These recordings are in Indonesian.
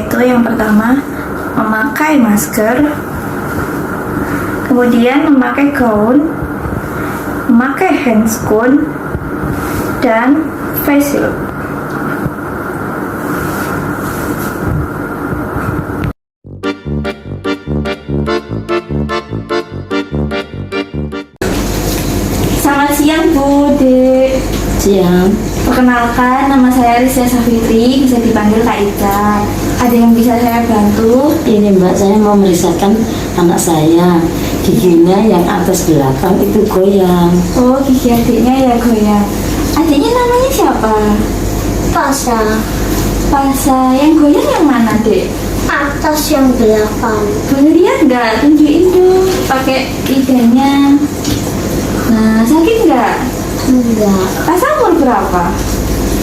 yaitu yang pertama memakai masker, kemudian memakai gaun, memakai handscoon, dan face shield. Selamat siang Bu, Dek. Siang. Perkenalkan, nama saya Rizya Safitri, bisa dipanggil Kak Ica. Ada yang bisa saya bantu? Ini Mbak, saya mau memeriksakan anak saya. Giginya yang atas belakang itu goyang. Oh, gigi adiknya ya goyang. Adiknya namanya siapa? Pasha, Pasa. Yang goyang yang mana, Dek? atas yang belakang. Boleh lihat nggak? Tunjukin dong pakai lidahnya. Nah, sakit nggak? Enggak, Pasa umur berapa?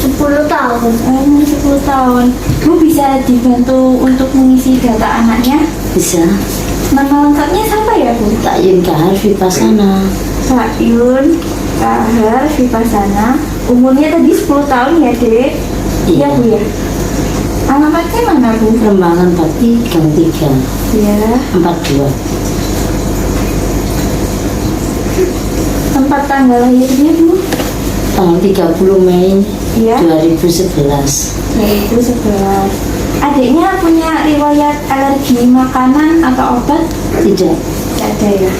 10 tahun. Umur 10 tahun. Bu bisa dibantu untuk mengisi data anaknya? Bisa. Nama lengkapnya siapa ya, Bu? Takyun Kahar Vipassana. Takyun Kahar Vipassana. Umurnya tadi 10 tahun ya, Dek? Iya, Iya. Bu ya. Alamatnya mana, Bu? Rembangan Bakti Gang 3 Iya. 42. Tempat tanggal lahirnya, Bu? Tanggal 30 Mei Iya. 2011. Yaitu 11. Adiknya punya riwayat alergi makanan atau obat? Tidak. Tidak ada ya.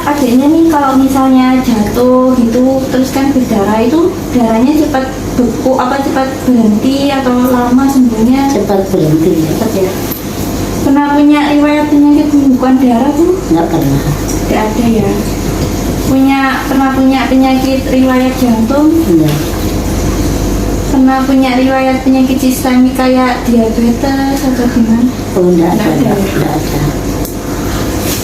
Adiknya nih kalau misalnya jatuh gitu terus kan berdarah, itu darahnya cepat beku cepat berhenti atau lama sembuhnya? Cepat berhenti. Cepat ya. Pernah punya riwayat penyakit pembukuan darah, Bu? Enggak pernah. Tidak ada ya. Pernah punya penyakit riwayat jantung? Enggak. Pernah punya riwayat penyakit sistemik kayak diabetes atau gimana? Oh, enggak ada. Enggak ada. Enggak ada.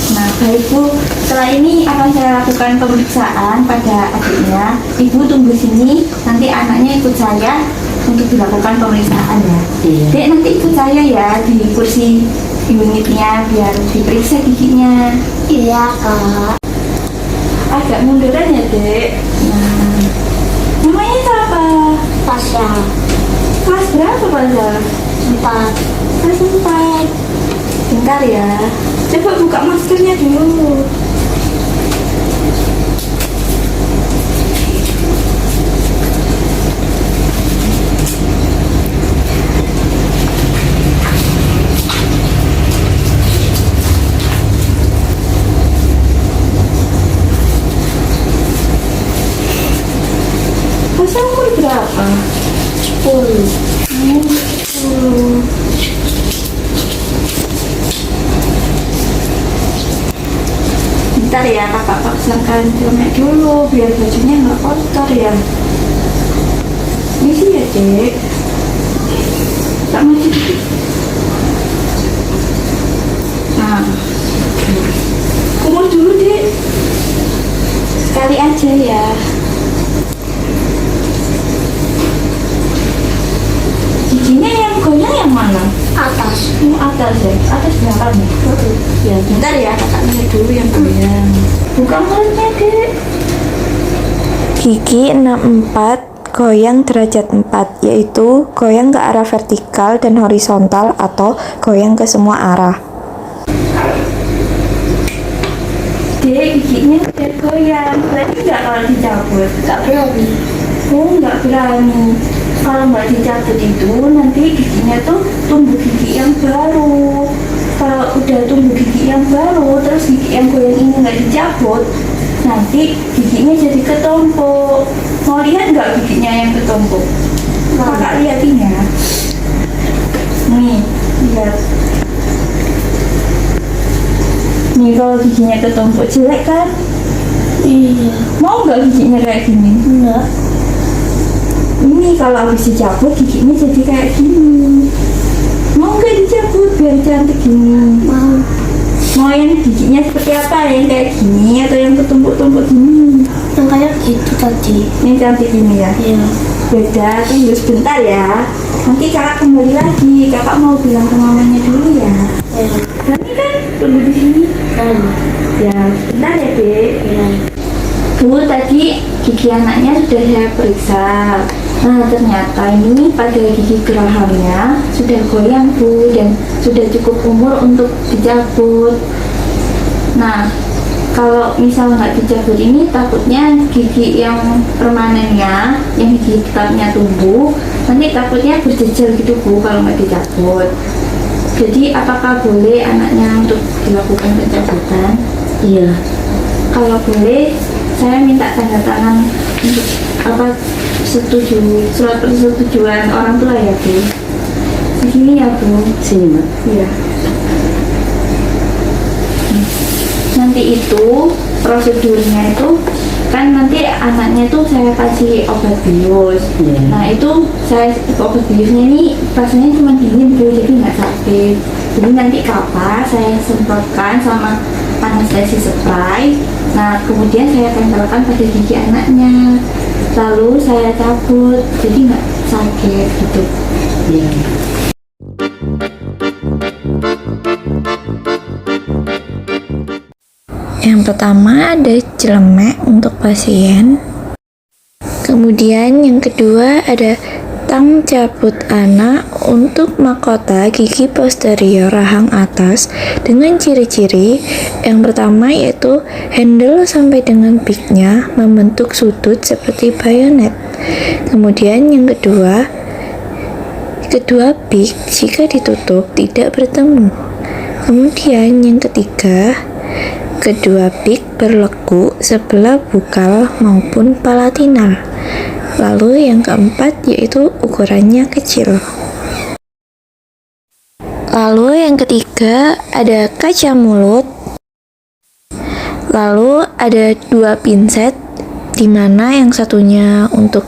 Nah, baik Bu, setelah ini akan saya lakukan pemeriksaan pada adiknya. Ibu tunggu sini, nanti anaknya ikut saya untuk dilakukan pemeriksaan ya. Iya. Dek, nanti ikut saya ya di kursi unitnya biar diperiksa giginya. Iya, Kak. Agak munduran ya, Dek. Nah, namanya siapa? Pasha, Kelas berapa, Pasal? 4. Kelas 4. Bentar ya. Coba buka maskernya dulu. Pasal umur berapa? 10. 10. Bentar ya, kakak paksakan filmnya dulu biar bajunya nggak kotor ya. Ini sih ya, Dek. Tak maju dikit. Nah, kumur dulu, Dek. Sekali aja ya. Giginya yang goyang yang mana? Atas. Yang atas ya, atas belakang ya. Ya, bentar ya, kakak lihat dulu yang goyang. Buka mulutnya, Dek. Gigi 64 goyang derajat 4, yaitu goyang ke arah vertikal dan horizontal atau goyang ke semua arah. Dek, giginya udah goyang, berarti nggak kalau dicabut? Gak berani. Oh, nggak berani. Kalau nggak dicabut itu nanti giginya tuh tumbuh gigi yang baru. Kalau udah tumbuh gigi yang baru, terus gigi yang goyang ini nggak dicabut, nanti giginya jadi ketumpuk. Mau lihat nggak giginya yang ketumpuk? Kakak lihatin ya. Nih, lihat. Nih kalau giginya ketumpuk jelek kan? Iya. Mau nggak giginya kayak gini? Enggak. Ini kalau habis dicabut giginya jadi kayak gini. Mau nggak dicabut biar cantik gini? Mau. Mau yang giginya seperti apa? Yang kayak gini atau yang ketumpuk-tumpuk gini? Yang kayak gitu tadi. Yang cantik gini ya? Iya. Beda, tunggu sebentar ya. Nanti kakak kembali lagi. Kakak mau bilang ke mamanya dulu ya. Iya. Nanti kan tunggu di sini. Kan. Ya, sebentar ya, Dek. Iya. Bu, tadi gigi anaknya sudah saya periksa. Nah, ternyata ini pada gigi gerahamnya sudah goyang Bu, dan sudah cukup umur untuk dicabut. Nah, kalau misal nggak dicabut ini takutnya gigi yang permanennya, yang gigi tetapnya tumbuh, nanti takutnya berjejal gitu Bu kalau nggak dicabut. Jadi apakah boleh anaknya untuk dilakukan pencabutan? Iya. Kalau boleh, saya minta tanda tangan untuk surat persetujuan orang tua ya Bu. Begini ya Bu. Sini Mbak. Iya. Nanti itu prosedurnya itu kan nanti anaknya tuh saya kasih obat bius. Iya. Nah itu saya obat biusnya ini rasanya cuma dingin Bu, jadi nggak sakit. Jadi nanti kapas saya semprotkan sama anestesi spray. Nah kemudian saya tempelkan pada gigi anaknya, lalu saya cabut, jadi nggak sakit gitu. Iya. Yang pertama ada celemek untuk pasien. Kemudian yang kedua ada tang cabut anak untuk mahkota gigi posterior rahang atas dengan ciri-ciri. Yang pertama yaitu handle sampai dengan peaknya membentuk sudut seperti bayonet. Kemudian yang kedua peak jika ditutup tidak bertemu. Kemudian yang ketiga, kedua peak berlekuk sebelah bukal maupun palatinal. Lalu yang keempat yaitu ukurannya kecil. Lalu yang ketiga ada kaca mulut. Lalu ada dua pinset, di mana yang satunya untuk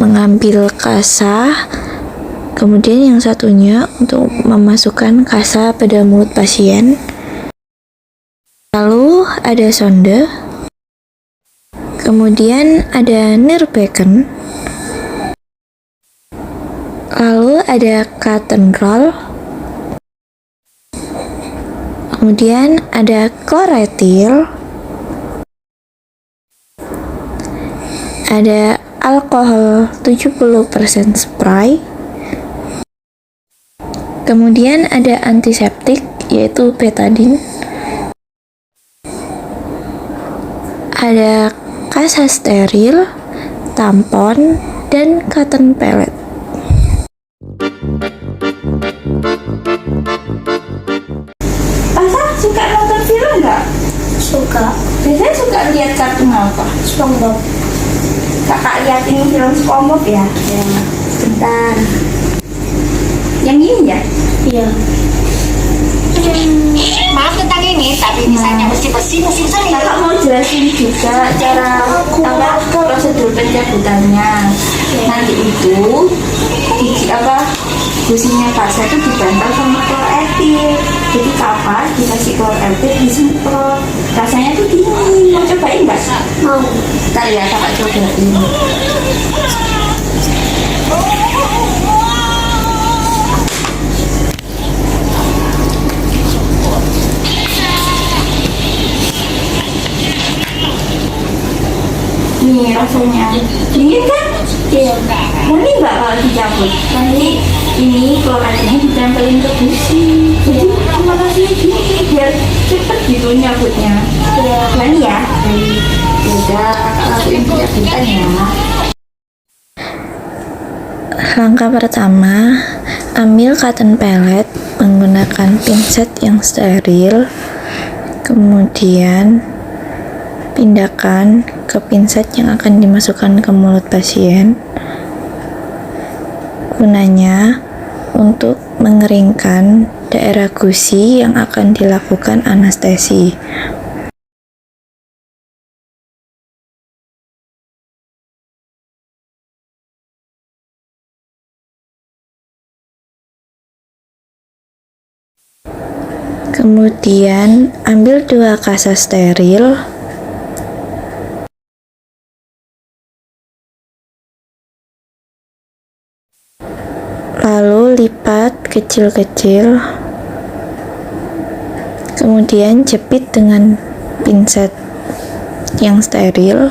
mengambil kasa, kemudian yang satunya untuk memasukkan kasa pada mulut pasien. Lalu ada sonde. Kemudian ada nirbecken. Lalu ada cotton roll. Kemudian ada kloretil. Ada alkohol 70% spray. Kemudian ada antiseptik yaitu betadine. Ada kasa steril, tampon, dan cotton pellet. Pasa suka nonton film nggak? Suka. Biasanya suka lihat kartun apa? SpongeBob. Kakak liatin film SpongeBob ya? Ya. Bentar. Yang ini ya? Iya. Maaf tentang ini, tapi misalnya mesti bersih musim semi. Kakak mau jelasin juga cara prosedur pencabutannya. Nanti itu gigi gusinya kasa itu dibantal sama kloretil. Jadi kapas dikasih kloretil disemprot. Rasanya tuh dingin. Mau cobain nggak? Mau. Ntar ya kakak cobain. Nih rasanya dingin kan? Iya. Murni nggak kalau dicabut? Nanti ini kloretilnya ditempelin ke gusi. Jadi cuma kasih gini biar cepet gitu nyabutnya. Iya. Berani ya? Udah kakak lakuin pencabutan ya. Langkah pertama, ambil cotton pellet menggunakan pinset yang steril. Kemudian pindahkan ke pinset yang akan dimasukkan ke mulut pasien. Gunanya untuk mengeringkan daerah gusi yang akan dilakukan anestesi. Kemudian ambil dua kasa steril. Lalu lipat kecil-kecil. Kemudian jepit dengan pinset yang steril.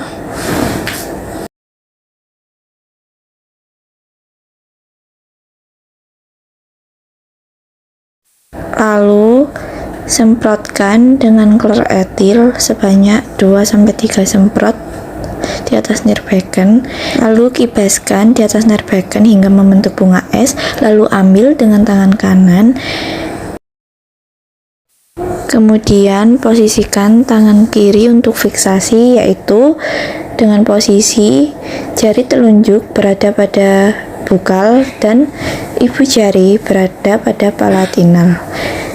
Lalu semprotkan dengan klor etil sebanyak 2-3 semprot di atas nirbacken. Lalu kibaskan di atas nirbacken hingga membentuk bunga es. Lalu ambil dengan tangan kanan. Kemudian posisikan tangan kiri untuk fiksasi, yaitu dengan posisi jari telunjuk berada pada bukal dan ibu jari berada pada palatinal.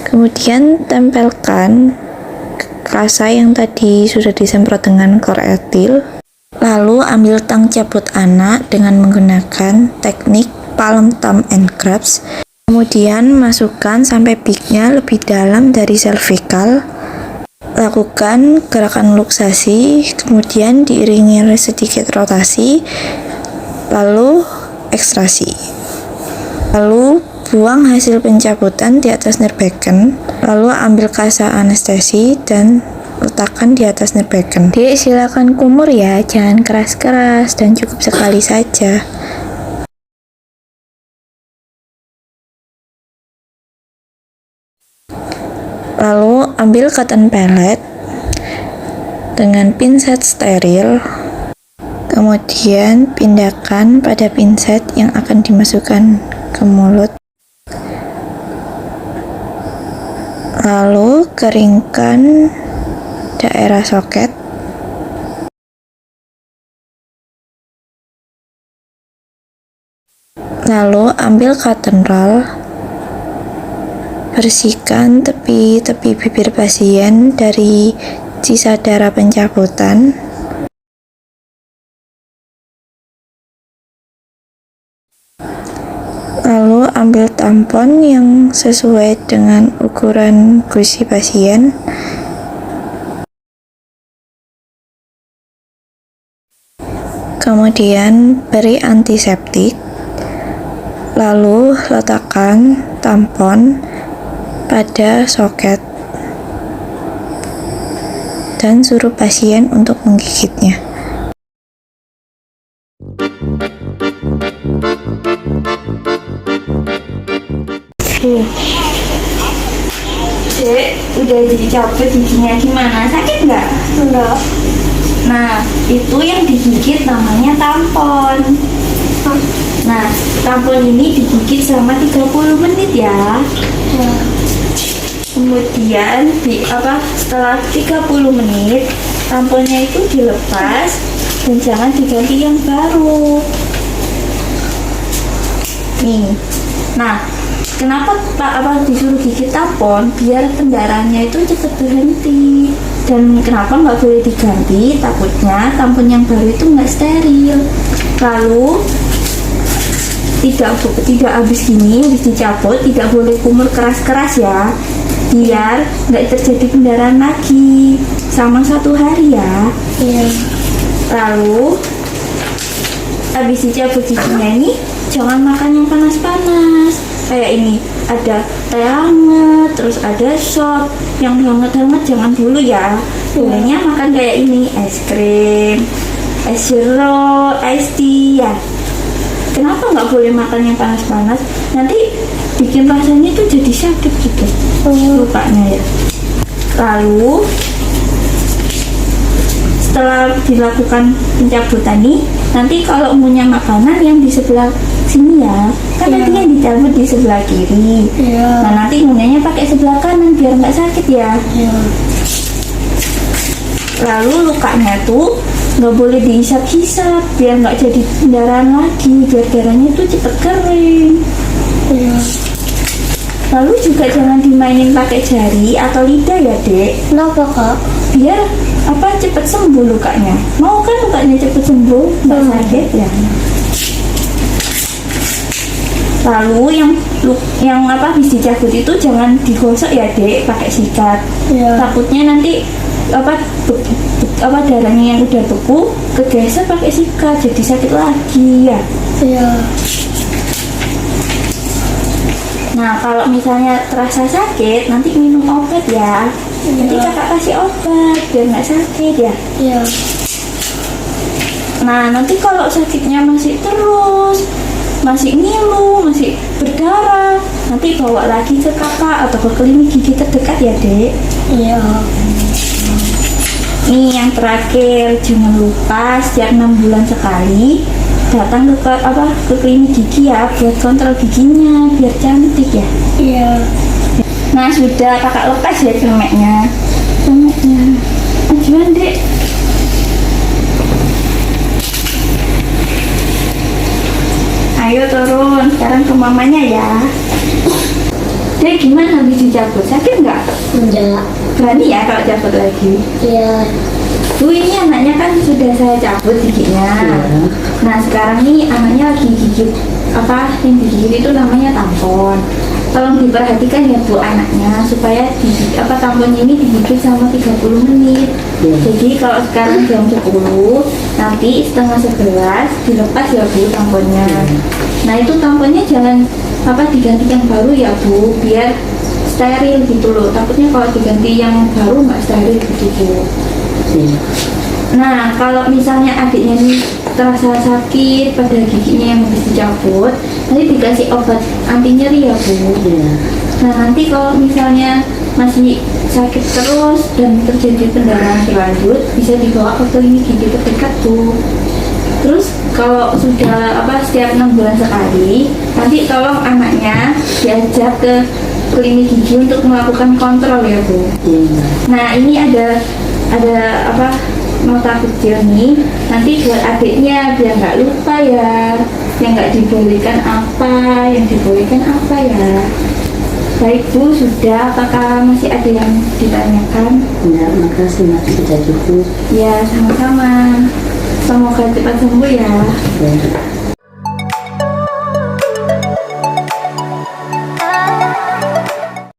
Kemudian tempelkan kasa yang tadi sudah disemprot dengan klor etil. Lalu ambil tang cabut anak dengan menggunakan teknik palm thumb and grasp. Kemudian masukkan sampai peaknya lebih dalam dari cervical. Lakukan gerakan luksasi, kemudian diiringi sedikit rotasi, lalu ekstrasi. Lalu buang hasil pencabutan di atas nirbacken. Lalu ambil kasa anestesi dan letakkan di atas nirbacken. Dek, silakan kumur ya, jangan keras-keras dan cukup sekali saja. Lalu ambil cotton pellet dengan pinset steril, kemudian pindahkan pada pinset yang akan dimasukkan ke mulut. Lalu keringkan daerah soket. Lalu ambil cotton roll. Bersihkan tepi-tepi bibir pasien dari sisa darah pencabutan. Lalu ambil tampon yang sesuai dengan ukuran gusi pasien. Kemudian beri antiseptik. Lalu letakkan tampon pada soket dan suruh pasien untuk menggigitnya. Dek, udah dicabut giginya, gimana? Sakit nggak? Enggak. Nah, itu yang digigit namanya tampon. Nah, tampon ini digigit selama 30 menit ya. Kemudian setelah 30 menit tamponnya itu dilepas dan jangan diganti yang baru. Nih. Nah, kenapa disuruh gigit tampon? Biar pendarahannya itu cepat berhenti. Dan kenapa nggak boleh diganti? Takutnya tampon yang baru itu nggak steril. Lalu tidak habis dicabut, tidak boleh kumur keras-keras ya, biar nggak terjadi pendarahan lagi sama 1 hari ya. Iya. Lalu habis dicabut giginya ini jangan makan yang panas-panas kayak ini, ada teh hangat, terus ada sop yang hangat-hangat jangan dulu ya. Bolehnya makan kayak ini, es krim, es jeruk, es tea ya. Kenapa nggak boleh makan yang panas-panas? Nanti bikin rasanya tuh jadi sakit gitu. Lupanya ya. Lalu setelah dilakukan pencabutan nih, nanti kalau punya makanan yang di sebelah sini ya, kan nanti yang dicabut di sebelah kiri. Nah nanti ngunyahnya pakai sebelah kanan biar nggak sakit ya. Lalu lukanya tuh nggak boleh dihisap-hisap biar nggak jadi pendarahan lagi, biar darahnya itu cepet kering. Lalu juga jangan dimainin pakai jari atau lidah ya dek. Kenapa kak? Biar cepet sembuh lukanya. Mau kan lukanya cepet sembuh, nggak sakit ya. Lalu yang habis dicabut itu jangan digosok ya dek, pakai sikat. Takutnya nanti darahnya yang udah beku kegeser pakai sikat jadi sakit lagi ya. Nah kalau misalnya terasa sakit nanti minum obat ya. Nanti kakak kasih obat biar nggak sakit ya. Nah nanti kalau sakitnya masih terus, masih ngilu, masih berdarah. Nanti bawa lagi ke kakak atau ke klinik gigi terdekat ya dek. Iya. Nih yang terakhir, jangan lupa setiap 6 bulan sekali datang ke klinik gigi ya buat kontrol giginya biar cantik ya. Iya. Nah sudah, kakak lepas ya cemeknya. Ajuan dek. Ayo turun, sekarang ke mamanya ya. Dek gimana habis dicabut? Sakit nggak? Enggak. Berani ya kalau cabut lagi? Iya. Tuh ini anaknya kan sudah saya cabut giginya. Iya. Nah sekarang nih anaknya lagi gigit apa yang digigit itu namanya tampon. Tolong diperhatikan ya bu anaknya supaya tampon ini digigit selama 30 menit. Iya. Jadi kalau sekarang jam 10 nanti setengah 11 dilepas ya bu tamponnya. Nah itu tamponnya jangan diganti yang baru ya bu biar steril gitu loh. Takutnya kalau diganti yang baru nggak steril gitu bu. Iya. Nah, kalau misalnya adiknya nih terasa sakit pada giginya yang habis dicabut, nanti dikasih obat anti nyeri ya bu. Iya. Nah, nanti kalau misalnya masih sakit terus dan terjadi pendarahan berlanjut, bisa dibawa ke klinik gigi terdekat bu. Terus kalau sudah setiap 6 bulan sekali, nanti tolong anaknya diajak ke klinik gigi untuk melakukan kontrol ya bu. Iya. Nah ini ada nota kecil nih, nanti buat adiknya biar nggak lupa ya, yang nggak dibolehkan apa, yang dibolehkan apa ya. Baik bu, sudah, apakah masih ada yang ditanyakan? Enggak, makasih Mak, sudah cukup. Ya sama-sama, semoga cepat sembuh ya. Ya.